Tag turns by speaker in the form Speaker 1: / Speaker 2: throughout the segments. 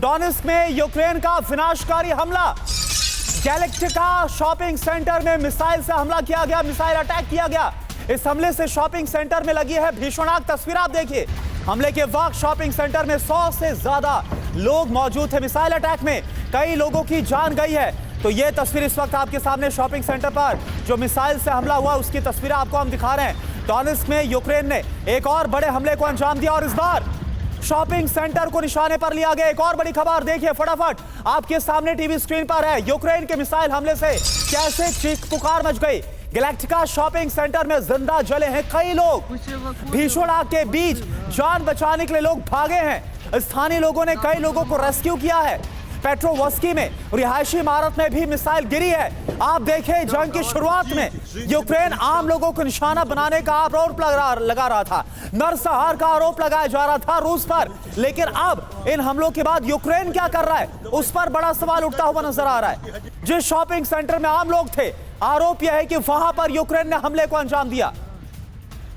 Speaker 1: Donetsk में Ukraine का विनाशकारी हमला। गैलेक्टिका शॉपिंग सेंटर में मिसाइल से हमला किया गया, मिसाइल अटैक किया गया। इस हमले से शॉपिंग सेंटर में लगी है भीषणाक तस्वीर। आप देखिए, हमले के वक्त शॉपिंग सेंटर में 100 से ज्यादा लोग मौजूद थे। मिसाइल अटैक में कई लोगों की जान गई है। तो ये तस्वीर इस वक्त आपके सामने शॉपिंग सेंटर पर जो मिसाइल से हमला हुआ उसकी तस्वीर आपको हम दिखा रहे हैं। डोनेस्क में यूक्रेन ने एक और बड़े हमले को अंजाम दिया और इस बार शॉपिंग सेंटर को निशाने पर लिया गया। एक और बड़ी खबर देखिए फटाफट आपके सामने टीवी स्क्रीन पर है। यूक्रेन के मिसाइल हमले से कैसे चीख पुकार मच गई। गैलेक्टिका शॉपिंग सेंटर में जिंदा जले हैं कई लोग। भीषण आग के बीच जान बचाने के लिए लोग भागे हैं। स्थानीय लोगों ने कई लोगों को रेस्क्यू किया है। पेट्रोवस्की में रिहायशी इमारत में भी मिसाइल गिरी है। आप देखें, जंग की शुरुआत में यूक्रेन आम लोगों को निशाना बनाने का आरोप लगा रहा था। नरसंहार का आरोप लगाया जा रहा था रूस पर। लेकिन अब इन हमलों के बाद यूक्रेन क्या कर रहा है, उस पर बड़ा सवाल उठता हुआ नजर आ रहा है। जिस शॉपिंग सेंटर में आम लोग थे, आरोप यह है कि वहां पर यूक्रेन ने हमले को अंजाम दिया।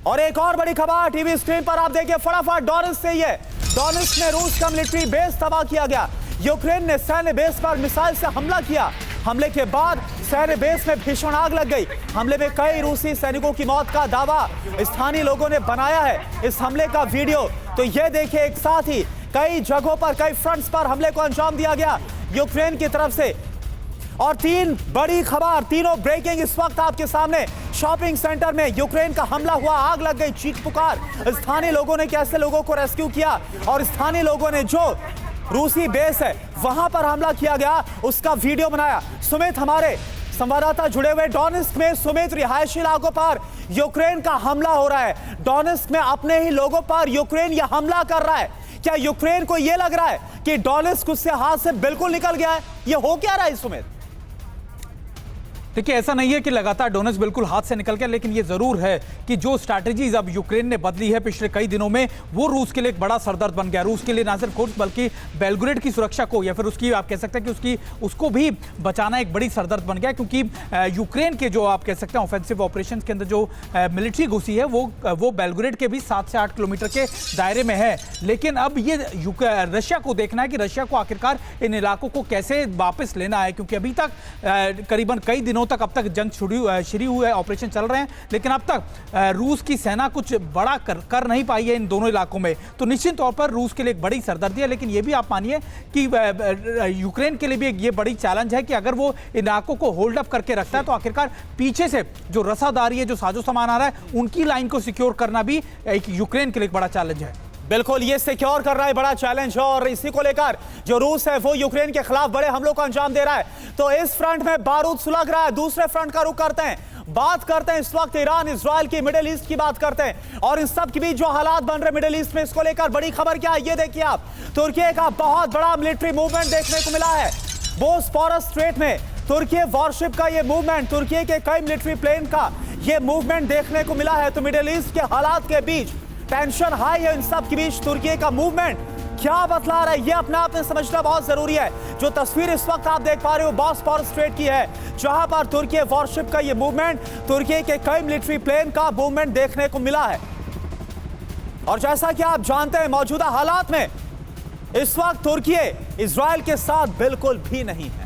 Speaker 1: और एक और बड़ी खबर टीवी स्क्रीन पर आप देखिए फटाफट डोनेस्क से ही है। डोनेस्क में रूस का मिलिट्री बेस तबाह किया गया। यूक्रेन ने सैन्य बेस पर मिसाइल से हमला किया। हमले के बाद सैन्य बेस में भीषण आग लग गई। हमले में कई रूसी सैनिकों की मौत का दावा स्थानीय लोगों ने बनाया है। इस हमले का वीडियो तो ये देखिए, एक साथ ही कई जगहों पर, कई फ्रंट्स पर हमले को अंजाम दिया गया यूक्रेन की तरफ से। और तीन बड़ी खबर, तीनों ब्रेकिंग इस वक्त आपके सामने। शॉपिंग सेंटर में यूक्रेन का हमला हुआ, आग लग गई, चीख पुकार। स्थानीय लोगों ने कैसे लोगों को रेस्क्यू किया और स्थानीय लोगों ने जो रूसी बेस है वहां पर हमला किया गया उसका वीडियो बनाया। सुमित हमारे संवाददाता जुड़े हुए डोनेस्क में। सुमित, रिहायशी इलाकों पर यूक्रेन का हमला हो रहा है। डोनेस्क में अपने ही लोगों पर यूक्रेन यह हमला कर रहा है। क्या यूक्रेन को यह लग रहा है कि डोनेस्क उससे हाथ से बिल्कुल निकल गया है? यह हो क्या रहा है सुमित?
Speaker 2: देखिए, ऐसा नहीं है कि लगातार डोनेस्क बिल्कुल हाथ से निकल गया, लेकिन ये जरूर है कि जो स्ट्रैटेजीज अब यूक्रेन ने बदली है पिछले कई दिनों में, वो रूस के लिए एक बड़ा सरदर्द बन गया। रूस के लिए ना सिर्फ खुद बल्कि बेलग्रेड की सुरक्षा को या फिर उसकी आप कह सकते हैं कि उसको भी बचाना एक बड़ी सरदर्द बन गया। क्योंकि यूक्रेन के जो आप कह सकते हैं ऑफेंसिव ऑपरेशन के अंदर जो मिलिट्री घुसी है वो बेलग्रेड के भी 7 से 8 किलोमीटर के दायरे में है। लेकिन अब ये रशिया को देखना है कि रशिया को आखिरकार इन इलाकों को कैसे वापस लेना है। क्योंकि अभी तक करीबन कई दिनों तक अब तक जंग शुरू हुए ऑपरेशन चल रहे हैं, लेकिन अब तक रूस की सेना कुछ बड़ा कर नहीं पाई है इन दोनों इलाकों में। तो निश्चित तौर पर रूस के लिए एक बड़ी सरदर्दी है। लेकिन यह भी आप मानिए कि यूक्रेन के लिए भी ये बड़ी चैलेंज है कि अगर वो इलाकों को होल्ड अप करके रखता है तो आखिरकार पीछे से जो रसादारी है, जो साजो सामान आ रहा है, उनकी लाइन को सिक्योर करना भी एक यूक्रेन के लिए एक बड़ा चैलेंज है।
Speaker 1: बिल्कुल, ये सिक्योर कर रहा है बड़ा चैलेंज है। और इसी को लेकर जो रूस है वो यूक्रेन के खिलाफ बड़े हमलों को अंजाम दे रहा है। तो इस फ्रंट में बारूद सुलग रहा है। दूसरे फ्रंट का रुख करते हैं, बात करते हैं इस वक्त ईरान इजराइल की, मिडिल ईस्ट की बात करते हैं। और इन सब के बीच जो हालात बन रहे मिडिल ईस्ट में, इसको लेकर बड़ी खबर क्या है ये देखिए आप। तुर्की का बहुत बड़ा मिलिट्री मूवमेंट देखने को मिला है बोस्फोरस स्ट्रेट में। तुर्की वॉरशिप का ये मूवमेंट, तुर्की के कई मिलिट्री प्लेन का ये मूवमेंट देखने को मिला है। तो मिडिल ईस्ट के हालात के बीच टेंशन हाई है। इन सब के बीच तुर्की का मूवमेंट क्या बतला रहा है ये अपने आप में समझना बहुत जरूरी है। जो तस्वीर इस वक्त आप देख पा रहे हो बोस्फोरस स्ट्रेट की है, जहां पर तुर्की वॉरशिप का ये मूवमेंट, तुर्की के कई मिलिट्री प्लेन का मूवमेंट देखने को मिला है। और जैसा कि आप जानते हैं, मौजूदा हालात में इस वक्त तुर्की इजराइल के साथ बिल्कुल भी नहीं है।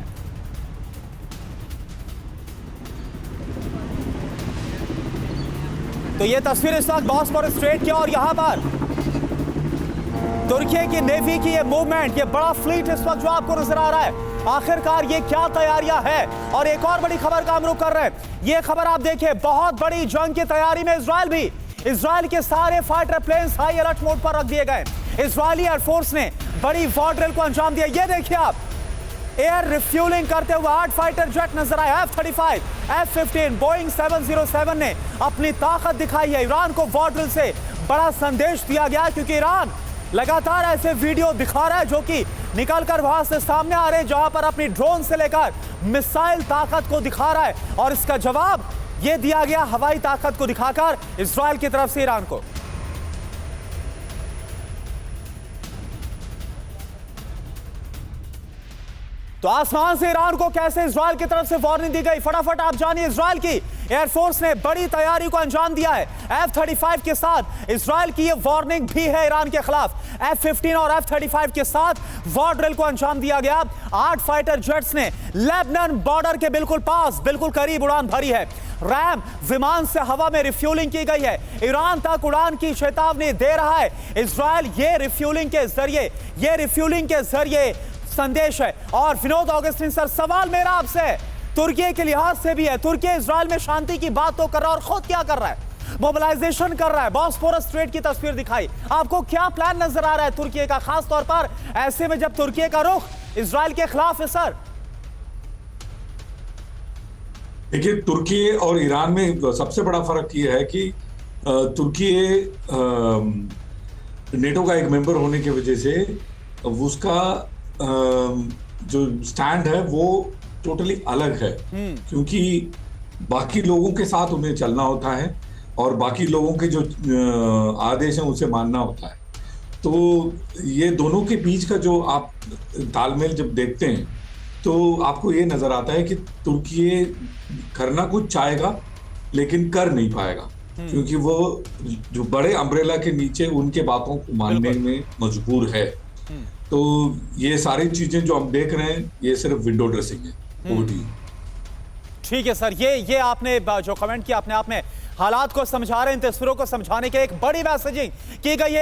Speaker 1: तो ये तस्वीर इस वक्त बोस्फोरस स्ट्रेट की, और यहां पर तुर्की की नेवी की ये मूवमेंट, ये बड़ा फ्लीट इस वक्त जो आपको नजर आ रहा है, आखिरकार ये क्या तैयारियां है। और एक और बड़ी खबर का हम रुख कर रहे हैं। ये खबर आप देखिए, बहुत बड़ी जंग की तैयारी में इजराइल भी। इजराइल के सारे fighter planes high alert mode पर रख दिए गए। इजरायली एयरफोर्स ने बड़ी वॉर ड्रिल को अंजाम दिया। ये देखिए आप, एयर रिफ्यूलिंग करते हुए 8 फाइटर जेट नजर आए। F-35, F-15, बोइंग 707 ने अपनी ताकत दिखाई है। ईरान को वॉर ड्रिल से बड़ा संदेश दिया गया, क्योंकि ईरान लगातार ऐसे वीडियो दिखा रहा है जो कि निकलकर वहां से सामने आ रहे हैं, जहां पर अपनी ड्रोन से लेकर मिसाइल ताकत को दिखा रहा है। और इसका जवाब यह दिया गया हवाई ताकत को दिखाकर इजराइल की तरफ से ईरान को। तो आसमान से ईरान को कैसे इजराइल की तरफ से वार्निंग दी गई, फटाफट आप जानिए इजराइल की एयरफोर्स ने बड़ी तैयारी को अंजाम दिया है। F-35 के साथ इजराइल की ये वार्निंग भी है ईरान के खिलाफ। F-15 और F-35 के साथ वॉर ड्रिल को अंजाम दिया गया। 8 फाइटर जेट्स ने लेबनान बॉर्डर के बिल्कुल पास, बिल्कुल करीब उड़ान भरी है। रैम विमान से हवा में रिफ्यूलिंग की गई है। ईरान तक उड़ान की चेतावनी दे रहा है इजराइल। ये रिफ्यूलिंग के जरिए संदेश है। और विनोद ऑगस्टिन सर, सवाल मेरा आपसे तुर्की के लिहाज से भी है। तुर्की इजराइल में शांति की बात तो कर रहा है और खुद क्या कर रहा है? मोबिलाइजेशन कर रहा है। बॉस्फोरस स्ट्रेट की तस्वीर दिखाई। आपको क्या प्लान नजर आ रहा है तुर्की का, खास तौर पर ऐसे में जब तुर्की का रुख इजराइल के खिलाफ है? सर
Speaker 3: देखिए, तुर्की और ईरान में सबसे बड़ा फर्क यह है कि तुर्की नेटो का एक मेंबर होने की वजह से उसका जो स्टैंड है वो टोटली अलग है, क्योंकि बाकी लोगों के साथ उन्हें चलना होता है और बाकी लोगों के जो आदेश हैं उसे मानना होता है। तो ये दोनों के बीच का जो आप तालमेल जब देखते हैं तो आपको ये नजर आता है कि तुर्की करना कुछ चाहेगा लेकिन कर नहीं पाएगा, क्योंकि वो जो बड़े अम्ब्रेला के नीचे उनके बातों को मानने में मजबूर है। तो ये सारी चीजें जो हम देख रहे हैं ये सिर्फ विंडो ड्रेसिंग है।
Speaker 1: ठीक है सर, ये आपने जो कमेंट किया अपने आप में हालात को समझा रहे हैं, इन तस्वीरों को समझाने के एक बड़ी मैसेजिंग की गई है।